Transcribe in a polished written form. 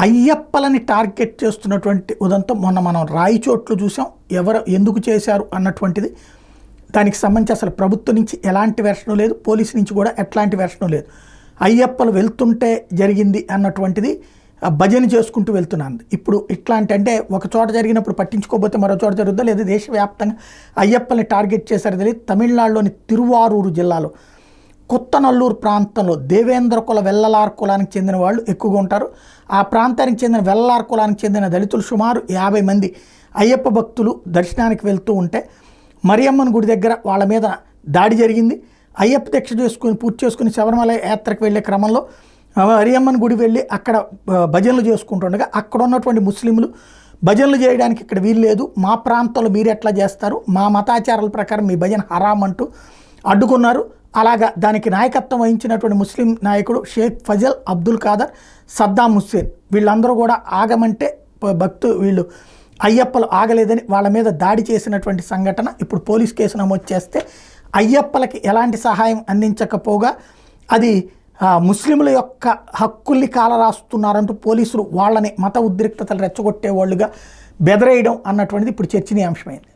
అయ్యప్పలని target చేస్తున్నటువంటి ఉదంతం మొన్న మనం రాయిచోట్లు చూసాం. ఎవరు ఎందుకు చేశారు అన్నటువంటిది దానికి సంబంధించి అసలు ప్రభుత్వం నుంచి ఎలాంటి వెర్షను లేదు, పోలీసు నుంచి కూడా ఎట్లాంటి వెర్షను లేదు. అయ్యప్పలు వెళ్తుంటే జరిగింది అన్నటువంటిది భజన చేసుకుంటూ వెళ్తున్నాను. ఇప్పుడు ఇట్లాంటి అంటే ఒక చోట జరిగినప్పుడు పట్టించుకోకపోతే మరో చోట జరుగుద్దా, లేదా దేశవ్యాప్తంగా అయ్యప్పల్ని టార్గెట్ చేశారు తెలియదు. తమిళనాడులోని తిరువారూరు జిల్లాలో కొత్తనల్లూరు ప్రాంతంలో దేవేంద్ర కుల వెల్లలార్ కులానికి చెందిన వాళ్ళు ఎక్కువగా ఉంటారు. ఆ ప్రాంతానికి చెందిన వెల్లలార్ కులానికి చెందిన దళితులు సుమారు 50 మంది అయ్యప్ప భక్తులు దర్శనానికి వెళ్తూ ఉంటే మరియమ్మన్ గుడి దగ్గర వాళ్ళ మీద దాడి జరిగింది. అయ్యప్ప దీక్ష పూర్తి చేసుకుని శబరిమల యాత్రకు వెళ్ళే క్రమంలో మరియమ్మన్ గుడి వెళ్ళి అక్కడ భజనలు చేసుకుంటుండగా అక్కడ ఉన్నటువంటి ముస్లింలు భజనలు చేయడానికి ఇక్కడ వీలు లేదు, మా ప్రాంతంలో మీరు ఎట్లా చేస్తారు, మా మతాచారాల ప్రకారం మీ భజన హరాం అంటూ అడ్డుకున్నారు. అలాగా దానికి నాయకత్వం వహించినటువంటి ముస్లిం నాయకుడు షేక్ ఫజల్, అబ్దుల్ ఖాదర్, సద్దాం హుస్సేన్ వీళ్ళందరూ కూడా ఆగమంటే వీళ్ళు అయ్యప్పలు ఆగలేదని వాళ్ళ మీద దాడి చేసినటువంటి సంఘటన. ఇప్పుడు పోలీస్ కేసు నమోదు చేస్తే అయ్యప్పలకి ఎలాంటి సహాయం అందించకపోగా అది ముస్లింల యొక్క హక్కుల్ని కాలరాస్తున్నారంటూ పోలీసులు వాళ్ళని మత ఉద్రిక్తతలు రెచ్చగొట్టే వాళ్ళుగా బెదరేయడం అన్నటువంటిది ఇప్పుడు చర్చనీయాంశమైంది.